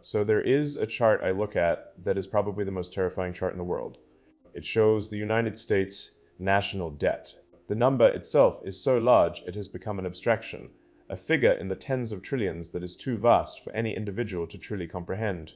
So there is a chart I look at that is probably the most terrifying chart in the world. It shows the United States national debt. The number itself is so large it has become an abstraction, a figure in the tens of trillions that is too vast for any individual to truly comprehend.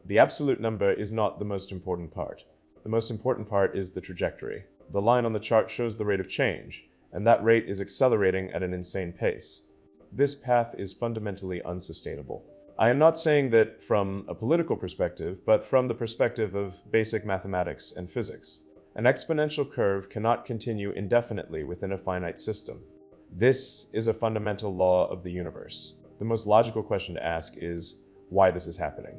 The absolute number is not the most important part. The most important part is the trajectory. The line on the chart shows the rate of change, and that rate is accelerating at an insane pace. This path is fundamentally unsustainable. I am not saying that from a political perspective, but from the perspective of basic mathematics and physics. An exponential curve cannot continue indefinitely within a finite system. This is a fundamental law of the universe. The most logical question to ask is why this is happening.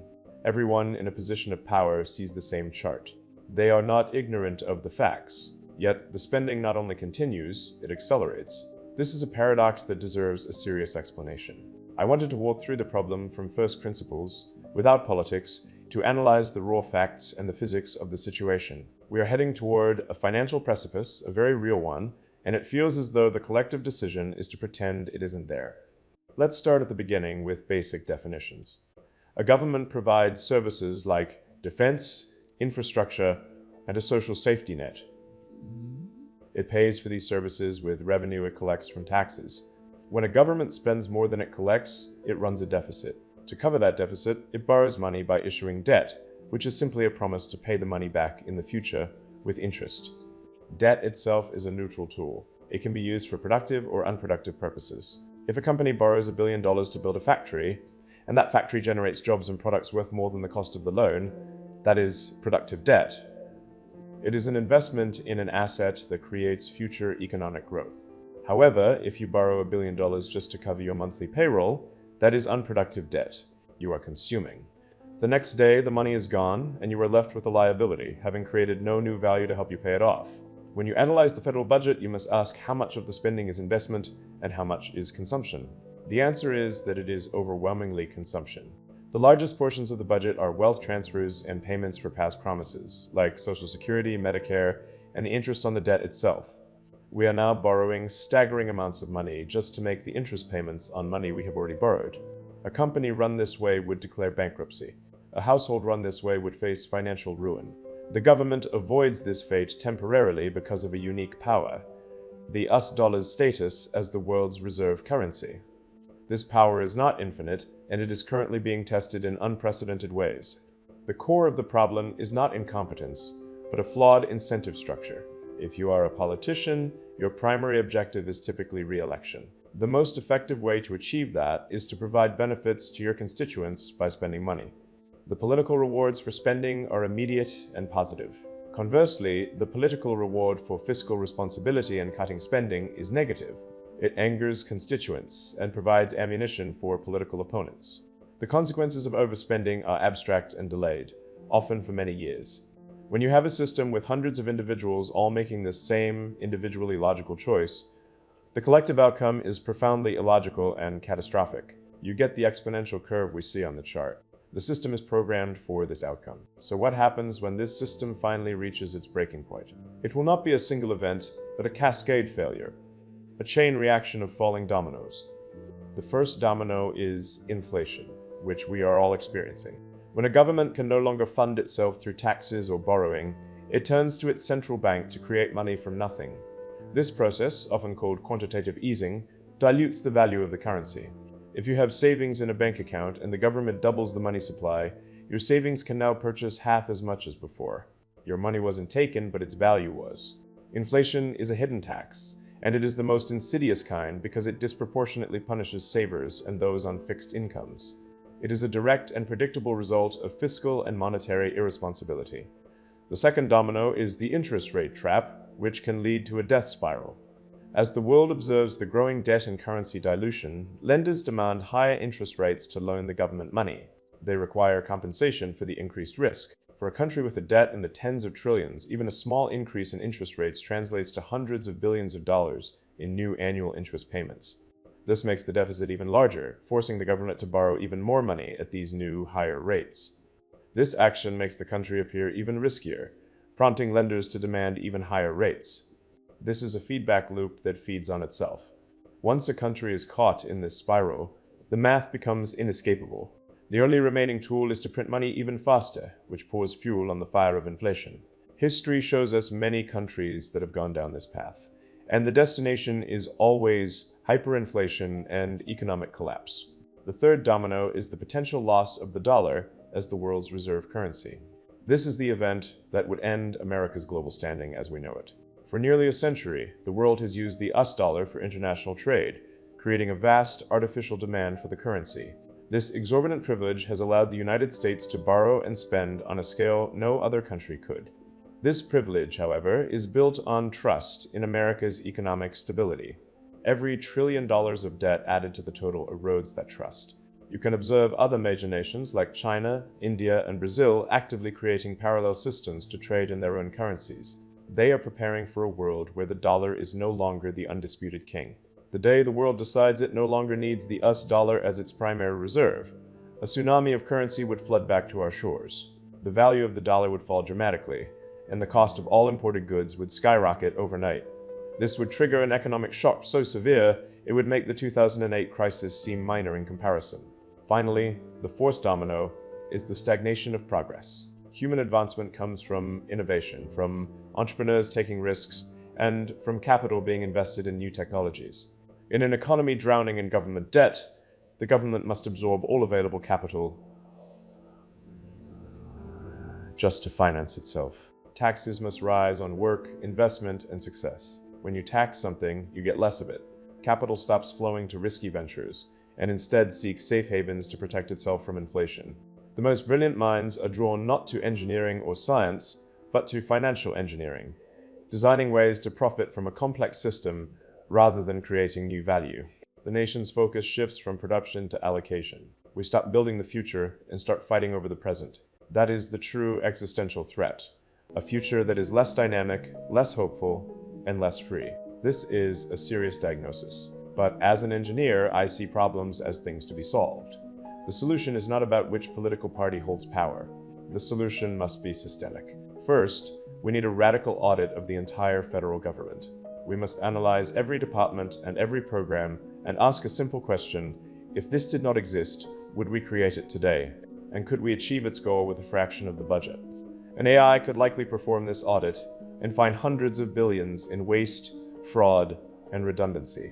Everyone in a position of power sees the same chart. They are not ignorant of the facts, yet the spending not only continues, it accelerates. This is a paradox that deserves a serious explanation. I wanted to walk through the problem from first principles, without politics, to analyze the raw facts and the physics of the situation. We are heading toward a financial precipice, a very real one, and it feels as though the collective decision is to pretend it isn't there. Let's start at the beginning with basic definitions. A government provides services like defense, infrastructure, and a social safety net. It pays for these services with revenue it collects from taxes. When a government spends more than it collects, it runs a deficit. To cover that deficit, it borrows money by issuing debt, which is simply a promise to pay the money back in the future with interest. Debt itself is a neutral tool. It can be used for productive or unproductive purposes. If a company borrows $1 billion to build a factory, and that factory generates jobs and products worth more than the cost of the loan, that is productive debt. It is an investment in an asset that creates future economic growth. However, if you borrow $1 billion just to cover your monthly payroll, that is unproductive debt. You are consuming. The next day, the money is gone, and you are left with a liability, having created no new value to help you pay it off. When you analyze the federal budget, you must ask how much of the spending is investment and how much is consumption. The answer is that it is overwhelmingly consumption. The largest portions of the budget are wealth transfers and payments for past promises, like Social Security, Medicare, and the interest on the debt itself. We are now borrowing staggering amounts of money just to make the interest payments on money we have already borrowed. A company run this way would declare bankruptcy. A household run this way would face financial ruin. The government avoids this fate temporarily because of a unique power, the US dollar's status as the world's reserve currency. This power is not infinite, and it is currently being tested in unprecedented ways. The core of the problem is not incompetence, but a flawed incentive structure. If you are a politician, your primary objective is typically re-election. The most effective way to achieve that is to provide benefits to your constituents by spending money. The political rewards for spending are immediate and positive. Conversely, the political reward for fiscal responsibility and cutting spending is negative. It angers constituents and provides ammunition for political opponents. The consequences of overspending are abstract and delayed, often for many years. When you have a system with hundreds of individuals all making the same individually logical choice, the collective outcome is profoundly illogical and catastrophic. You get the exponential curve we see on the chart. The system is programmed for this outcome. So what happens when this system finally reaches its breaking point? It will not be a single event, but a cascade failure, a chain reaction of falling dominoes. The first domino is inflation, which we are all experiencing. When a government can no longer fund itself through taxes or borrowing, it turns to its central bank to create money from nothing. This process, often called quantitative easing, dilutes the value of the currency. If you have savings in a bank account and the government doubles the money supply, your savings can now purchase half as much as before. Your money wasn't taken, but its value was. Inflation is a hidden tax, and it is the most insidious kind because it disproportionately punishes savers and those on fixed incomes. It is a direct and predictable result of fiscal and monetary irresponsibility. The second domino is the interest rate trap, which can lead to a death spiral. As the world observes the growing debt and currency dilution, lenders demand higher interest rates to loan the government money. They require compensation for the increased risk. For a country with a debt in the tens of trillions, even a small increase in interest rates translates to hundreds of billions of dollars in new annual interest payments. This makes the deficit even larger, forcing the government to borrow even more money at these new, higher rates. This action makes the country appear even riskier, prompting lenders to demand even higher rates. This is a feedback loop that feeds on itself. Once a country is caught in this spiral, the math becomes inescapable. The only remaining tool is to print money even faster, which pours fuel on the fire of inflation. History shows us many countries that have gone down this path, and the destination is always hyperinflation and economic collapse. The third domino is the potential loss of the dollar as the world's reserve currency. This is the event that would end America's global standing as we know it. For nearly a century, the world has used the US dollar for international trade, creating a vast artificial demand for the currency. This exorbitant privilege has allowed the United States to borrow and spend on a scale no other country could. This privilege, however, is built on trust in America's economic stability. Every $1 trillion of debt added to the total erodes that trust. You can observe other major nations like China, India, and Brazil actively creating parallel systems to trade in their own currencies. They are preparing for a world where the dollar is no longer the undisputed king. The day the world decides it no longer needs the US dollar as its primary reserve, a tsunami of currency would flood back to our shores. The value of the dollar would fall dramatically, and the cost of all imported goods would skyrocket overnight. This would trigger an economic shock so severe, it would make the 2008 crisis seem minor in comparison. Finally, the fourth domino is the stagnation of progress. Human advancement comes from innovation, from entrepreneurs taking risks, and from capital being invested in new technologies. In an economy drowning in government debt, the government must absorb all available capital just to finance itself. Taxes must rise on work, investment, and success. When you tax something, you get less of it. Capital stops flowing to risky ventures, and instead seeks safe havens to protect itself from inflation. The most brilliant minds are drawn not to engineering or science, but to financial engineering, designing ways to profit from a complex system rather than creating new value. The nation's focus shifts from production to allocation. We stop building the future and start fighting over the present. That is the true existential threat. A future that is less dynamic, less hopeful, and less free. This is a serious diagnosis. But as an engineer, I see problems as things to be solved. The solution is not about which political party holds power. The solution must be systemic. First, we need a radical audit of the entire federal government. We must analyze every department and every program and ask a simple question: if this did not exist, would we create it today? And could we achieve its goal with a fraction of the budget? An AI could likely perform this audit and find hundreds of billions in waste, fraud, and redundancy.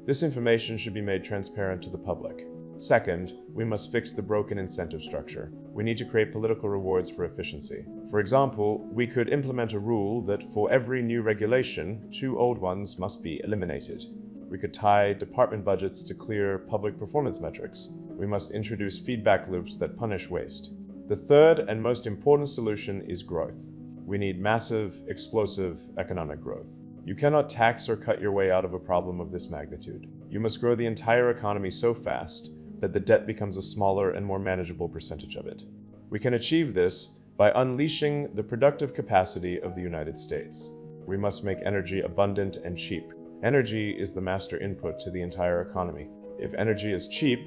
This information should be made transparent to the public. Second, we must fix the broken incentive structure. We need to create political rewards for efficiency. For example, we could implement a rule that for every new regulation, 2 old ones must be eliminated. We could tie department budgets to clear public performance metrics. We must introduce feedback loops that punish waste. The third and most important solution is growth. We need massive, explosive economic growth. You cannot tax or cut your way out of a problem of this magnitude. You must grow the entire economy so fast that the debt becomes a smaller and more manageable percentage of it. We can achieve this by unleashing the productive capacity of the United States. We must make energy abundant and cheap. Energy is the master input to the entire economy. If energy is cheap,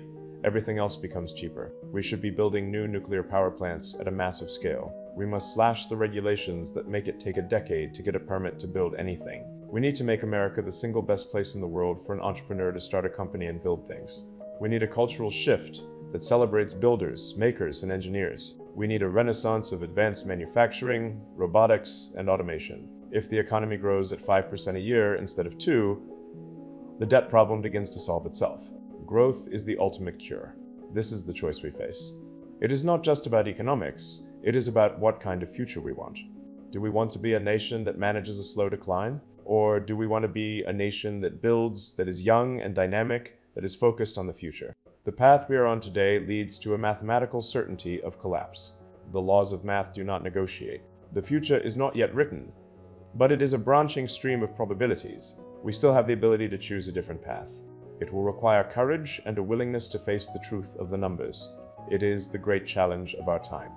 everything else becomes cheaper. We should be building new nuclear power plants at a massive scale. We must slash the regulations that make it take a decade to get a permit to build anything. We need to make America the single best place in the world for an entrepreneur to start a company and build things. We need a cultural shift that celebrates builders, makers, and engineers. We need a renaissance of advanced manufacturing, robotics, and automation. If the economy grows at 5% a year instead of 2%, the debt problem begins to solve itself. Growth is the ultimate cure. This is the choice we face. It is not just about economics, it is about what kind of future we want. Do we want to be a nation that manages a slow decline? Or do we want to be a nation that builds, that is young and dynamic, that is focused on the future? The path we are on today leads to a mathematical certainty of collapse. The laws of math do not negotiate. The future is not yet written, but it is a branching stream of probabilities. We still have the ability to choose a different path. It will require courage and a willingness to face the truth of the numbers. It is the great challenge of our time.